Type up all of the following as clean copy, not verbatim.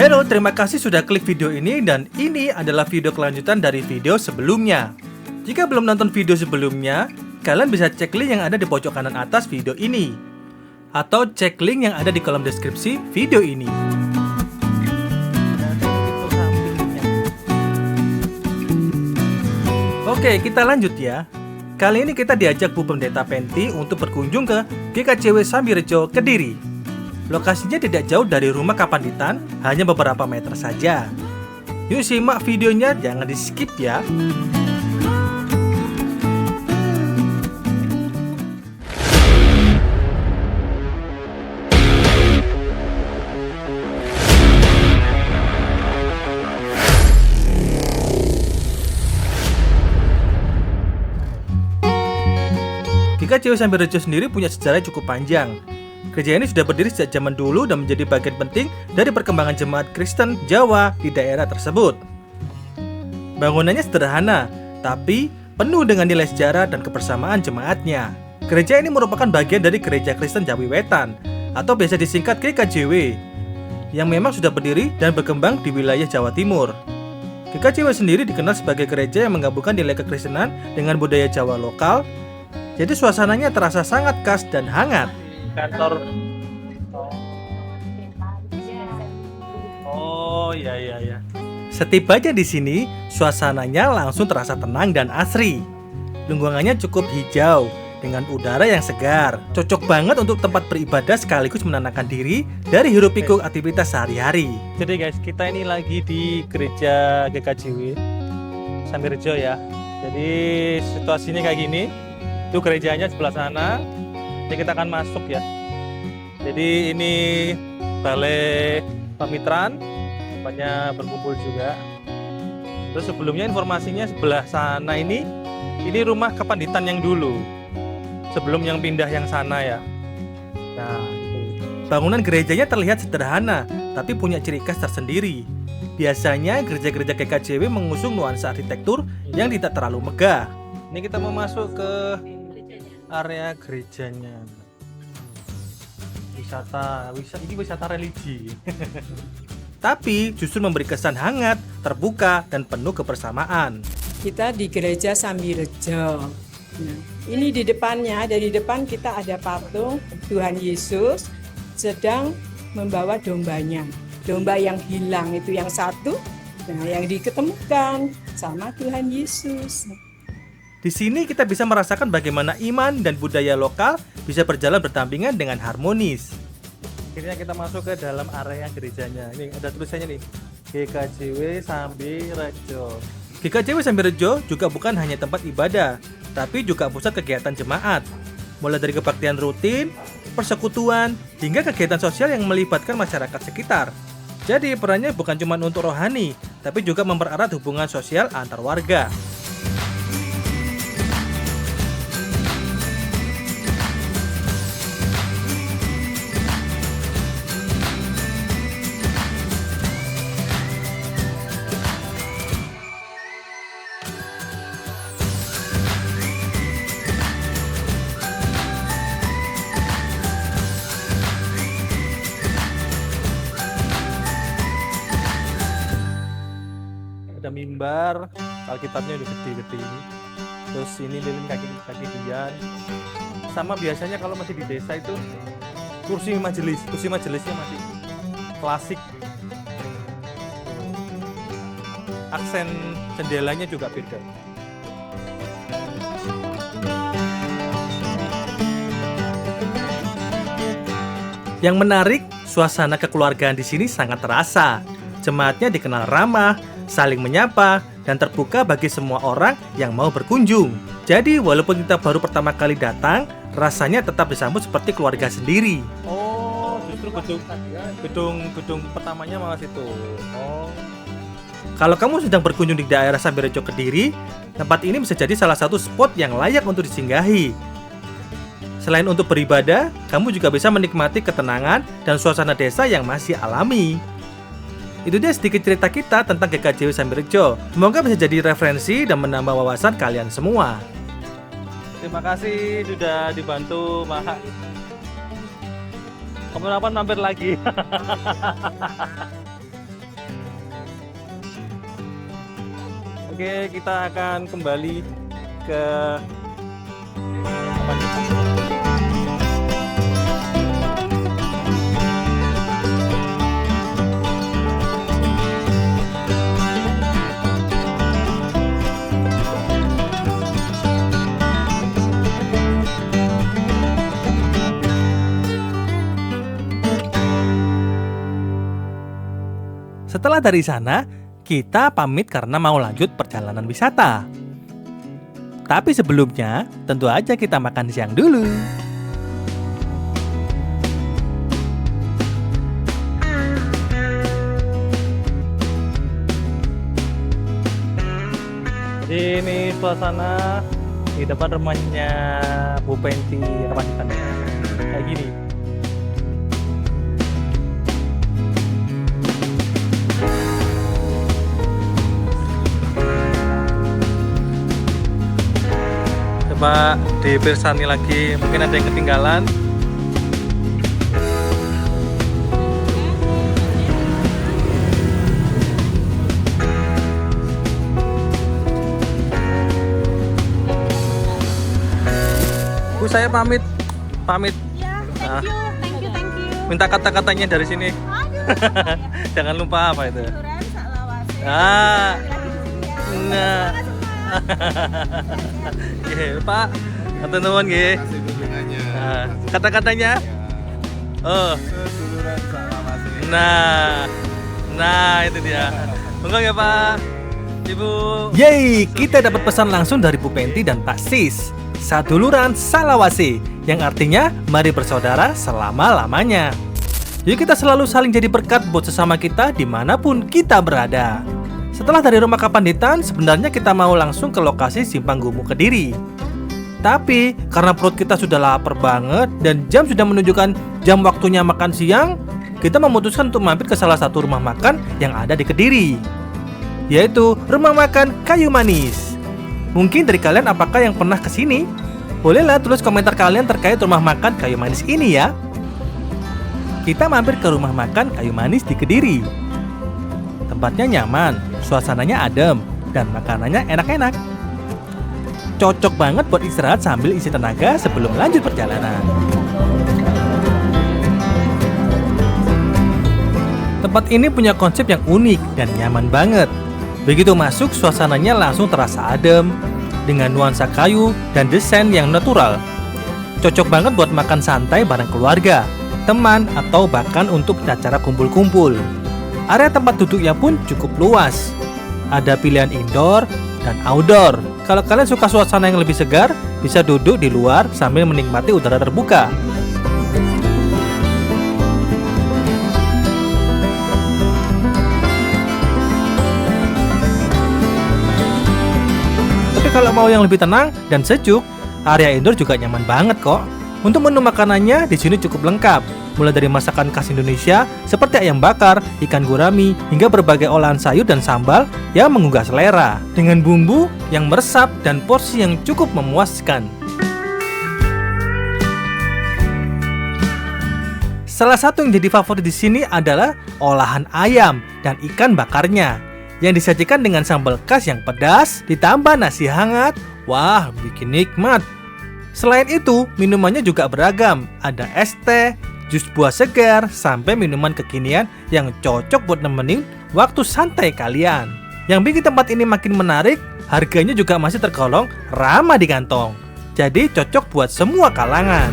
Halo, terima kasih sudah klik video ini dan ini adalah video kelanjutan dari video sebelumnya. Jika belum nonton video sebelumnya, kalian bisa cek link yang ada di pojok kanan atas video ini. Atau cek link yang ada di kolom deskripsi video ini. Oke, kita lanjut ya. Kali ini kita diajak Bu Pendeta Penti untuk berkunjung ke GKJW Sambirejo, Kediri. Lokasinya tidak jauh dari rumah Kapanditan, hanya beberapa meter saja. Yuk simak videonya, jangan di skip ya. GKJW Sambirejo sendiri punya sejarah cukup panjang. Gereja ini sudah berdiri sejak zaman dulu dan menjadi bagian penting dari perkembangan jemaat Kristen Jawa di daerah tersebut. Bangunannya sederhana, tapi penuh dengan nilai sejarah dan kebersamaan jemaatnya. Gereja ini merupakan bagian dari Gereja Kristen Jawi Wetan, atau biasa disingkat GKJW, yang memang sudah berdiri dan berkembang di wilayah Jawa Timur. GKJW sendiri dikenal sebagai gereja yang menggabungkan nilai kekristenan dengan budaya Jawa lokal, jadi suasananya terasa sangat khas dan hangat. Kantor. Oh iya. Setibanya di sini, suasananya langsung terasa tenang dan asri. Lingkungannya cukup hijau dengan udara yang segar. Cocok banget untuk tempat beribadah sekaligus menenangkan diri dari hiruk pikuk aktivitas sehari-hari. Jadi guys, kita ini lagi di gereja GKJW Sambirejo ya. Jadi situasinya kayak gini. Itu gerejanya sebelah sana. Jadi kita akan masuk ya. Jadi ini balai pemitraan, tempatnya berkumpul juga. Terus sebelumnya informasinya sebelah sana ini rumah Kapanditan yang dulu, sebelum yang pindah yang sana ya. Nah, bangunan gerejanya terlihat sederhana, tapi punya ciri khas tersendiri. Biasanya gereja-gereja GKJW mengusung nuansa arsitektur yang tidak terlalu megah. Ini kita mau masuk ke area gerejanya. Ini wisata religi. Tapi justru memberi kesan hangat, terbuka, dan penuh kebersamaan. Kita di gereja Sambirejo. Nah, ini di depannya, dari depan kita ada patung Tuhan Yesus sedang membawa dombanya. Domba yang hilang itu yang satu, nah yang diketemukan sama Tuhan Yesus. Di sini kita bisa merasakan bagaimana iman dan budaya lokal bisa berjalan berdampingan dengan harmonis. Akhirnya kita masuk ke dalam area gerejanya. Ini ada tulisannya nih, GKJW Sambirejo. GKJW Sambirejo juga bukan hanya tempat ibadah, tapi juga pusat kegiatan jemaat. Mulai dari kebaktian rutin, persekutuan, hingga kegiatan sosial yang melibatkan masyarakat sekitar. Jadi perannya bukan cuma untuk rohani, tapi juga mempererat hubungan sosial antar warga. Ada mimbar, Alkitabnya udah gede-gede ini. Terus ini lilin kaki dian. Sama biasanya kalau masih di desa itu kursi majelisnya masih klasik. Aksen jendelanya juga beda. Yang menarik, suasana kekeluargaan di sini sangat terasa. Jemaatnya dikenal ramah, saling menyapa, dan terbuka bagi semua orang yang mau berkunjung. Jadi walaupun kita baru pertama kali datang, rasanya tetap disambut seperti keluarga sendiri. Oh, justru gedung pertamanya malah situ. Oh. Kalau kamu sedang berkunjung di daerah Sambirejo Kediri, tempat ini bisa jadi salah satu spot yang layak untuk disinggahi. Selain untuk beribadah, kamu juga bisa menikmati ketenangan dan suasana desa yang masih alami. Itu dia sedikit cerita kita tentang GKJW Sambirejo. Semoga bisa jadi referensi dan menambah wawasan kalian semua. Terima kasih sudah dibantu Maha. Kapan mampir lagi. Oke, kita akan kembali ke apa nih? Setelah dari sana, kita pamit karena mau lanjut perjalanan wisata. Tapi sebelumnya, tentu aja kita makan siang dulu. Ini suasana di depan rumahnya Bu Penti Ramadhan. Kayak gini. Coba dipersani lagi, mungkin ada yang ketinggalan. Bu, saya pamit. Ya, thank you. Minta kata-katanya dari sini. Jangan lupa apa itu. Duluran Salawase. Ah, Lagi di sini ya. nah. Nggih, Pak. Matur nuwun nggih. Nah, kata-katanya. Oh. Seduluran Salawase. Nah itu dia. Monggo ya Pak, Ibu. Yeay, kita dapat pesan langsung dari Bu Penti dan Pak Sis. Saduluran Salawase, yang artinya mari bersaudara selama-lamanya. Yuk kita selalu saling jadi berkat buat sesama kita dimanapun kita berada. Setelah dari rumah Kapanditan, sebenarnya kita mau langsung ke lokasi Simpang Gumu Kediri. Tapi karena perut kita sudah lapar banget dan jam sudah menunjukkan jam waktunya makan siang, kita memutuskan untuk mampir ke salah satu rumah makan yang ada di Kediri, yaitu Rumah Makan Kayu Manis. Mungkin dari kalian apakah yang pernah kesini? Bolehlah tulis komentar kalian terkait Rumah Makan Kayu Manis ini ya. Kita mampir ke Rumah Makan Kayu Manis di Kediri. Tempatnya nyaman, suasananya adem, dan makanannya enak-enak. Cocok banget buat istirahat sambil isi tenaga sebelum lanjut perjalanan. Tempat ini punya konsep yang unik dan nyaman banget. Begitu masuk, suasananya langsung terasa adem, dengan nuansa kayu dan desain yang natural. Cocok banget buat makan santai bareng keluarga, teman, atau bahkan untuk acara kumpul-kumpul. Area tempat duduknya pun cukup luas. Ada pilihan indoor dan outdoor. Kalau kalian suka suasana yang lebih segar, bisa duduk di luar sambil menikmati udara terbuka. Tapi kalau mau yang lebih tenang dan sejuk, area indoor juga nyaman banget kok. Untuk menu makanannya di sini cukup lengkap, mulai dari masakan khas Indonesia seperti ayam bakar, ikan gurami, hingga berbagai olahan sayur dan sambal yang menggugah selera dengan bumbu yang meresap dan porsi yang cukup memuaskan. Salah satu yang jadi favorit di sini adalah olahan ayam dan ikan bakarnya yang disajikan dengan sambal khas yang pedas ditambah nasi hangat. Wah, bikin nikmat. Selain itu, minumannya juga beragam. Ada es teh, jus buah segar, sampai minuman kekinian yang cocok buat nemenin waktu santai kalian. Yang bikin tempat ini makin menarik, harganya juga masih tergolong ramah di kantong. Jadi cocok buat semua kalangan.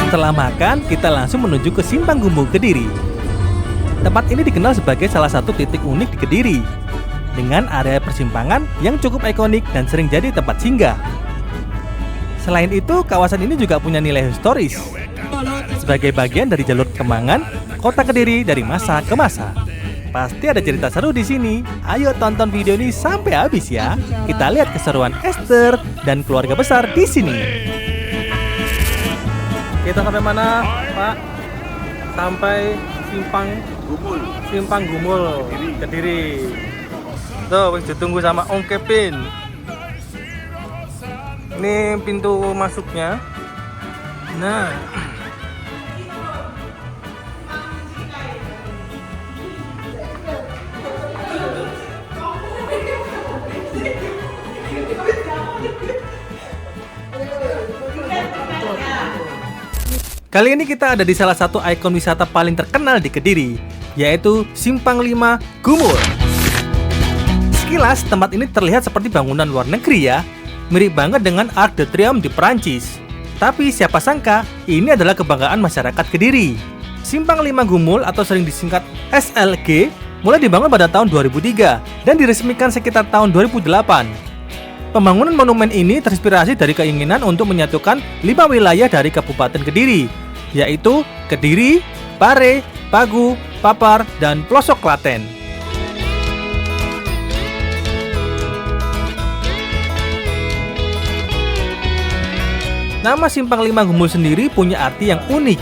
Setelah makan, kita langsung menuju ke Simpang Gumu Kediri. Tempat ini dikenal sebagai salah satu titik unik di Kediri, dengan area persimpangan yang cukup ikonik dan sering jadi tempat singgah. Selain itu, kawasan ini juga punya nilai historis sebagai bagian dari jalur perkembangan kota Kediri dari masa ke masa. Pasti ada cerita seru di sini. Ayo tonton video ini sampai habis ya. Kita lihat keseruan Esther dan keluarga besar di sini. Kita sampai mana, Pak? Sampai Simpang Gumul Kediri. Tuh, wis ditunggu sama Om Kevin. Ini pintu masuknya. Nah, Kali ini kita ada di salah satu ikon wisata paling terkenal di Kediri, yaitu Simpang 5 Gumul. Sekilas, tempat ini terlihat seperti bangunan luar negeri ya, mirip banget dengan Arc de Triomphe di Prancis. Tapi siapa sangka, ini adalah kebanggaan masyarakat Kediri. Simpang 5 Gumul atau sering disingkat SLG mulai dibangun pada tahun 2003 dan diresmikan sekitar tahun 2008. Pembangunan monumen ini terinspirasi dari keinginan untuk menyatukan 5 wilayah dari Kabupaten Kediri, yaitu Kediri, Pare, Pagu, Papar, dan Pelosok Klaten. Nama Simpang 5 Gumul sendiri punya arti yang unik.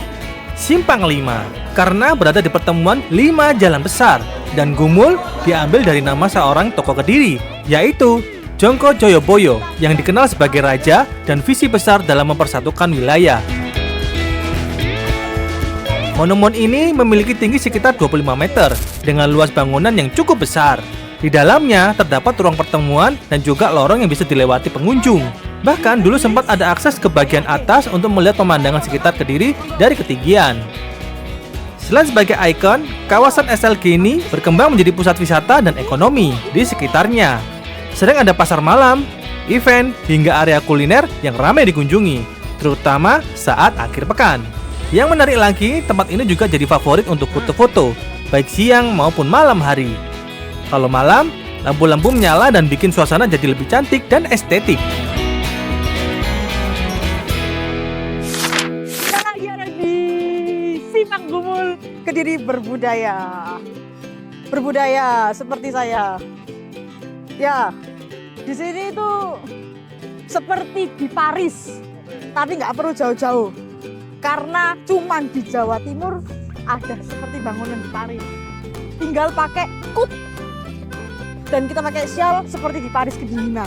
Simpang 5 karena berada di pertemuan 5 jalan besar, dan Gumul diambil dari nama seorang tokoh Kediri, yaitu Jongko Joyoboyo yang dikenal sebagai raja dan visi besar dalam mempersatukan wilayah. Monumen ini memiliki tinggi sekitar 25 meter dengan luas bangunan yang cukup besar. Di dalamnya terdapat ruang pertemuan dan juga lorong yang bisa dilewati pengunjung. Bahkan dulu sempat ada akses ke bagian atas untuk melihat pemandangan sekitar Kediri dari ketinggian. Selain sebagai ikon, kawasan SLG ini berkembang menjadi pusat wisata dan ekonomi di sekitarnya. Sering ada pasar malam, event, hingga area kuliner yang ramai dikunjungi, terutama saat akhir pekan. Yang menarik lagi, tempat ini juga jadi favorit untuk foto-foto, baik siang maupun malam hari. Kalau malam, lampu-lampu menyala dan bikin suasana jadi lebih cantik dan estetik. Di Simpang Gumul, Kediri berbudaya seperti saya. Ya, di sini itu seperti di Paris, tapi nggak perlu jauh-jauh, karena cuman di Jawa Timur ada seperti bangunan di Paris. Tinggal pakai kut dan kita pakai sial seperti di Paris kedinginan.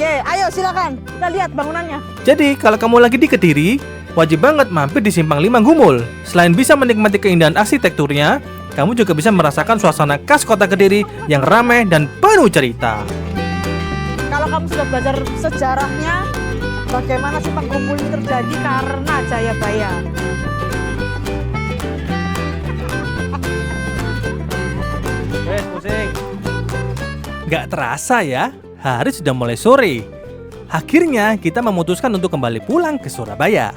Ayo silakan kita lihat bangunannya. Jadi kalau kamu lagi di Kediri, wajib banget mampir di Simpang 5 Gumul. Selain bisa menikmati keindahan arsitekturnya, kamu juga bisa merasakan suasana khas kota Kediri yang ramai dan penuh cerita. Kalau kamu sudah belajar sejarahnya, bagaimana Simpang Gumul ini terjadi karena Jayabaya. Pusing. Gak terasa ya, hari sudah mulai sore. Akhirnya kita memutuskan untuk kembali pulang ke Surabaya.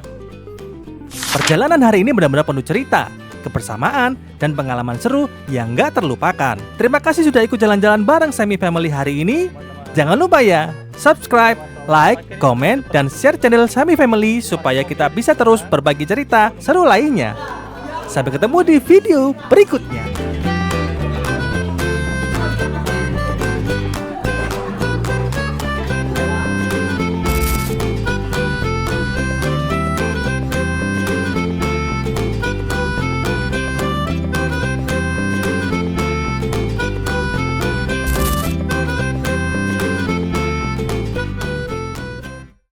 Perjalanan hari ini benar-benar penuh cerita, kebersamaan, dan pengalaman seru yang gak terlupakan. Terima kasih sudah ikut jalan-jalan bareng Semi Family hari ini. Jangan lupa ya, subscribe, like, komen, dan share channel Semi Family supaya kita bisa terus berbagi cerita seru lainnya. Sampai ketemu di video berikutnya.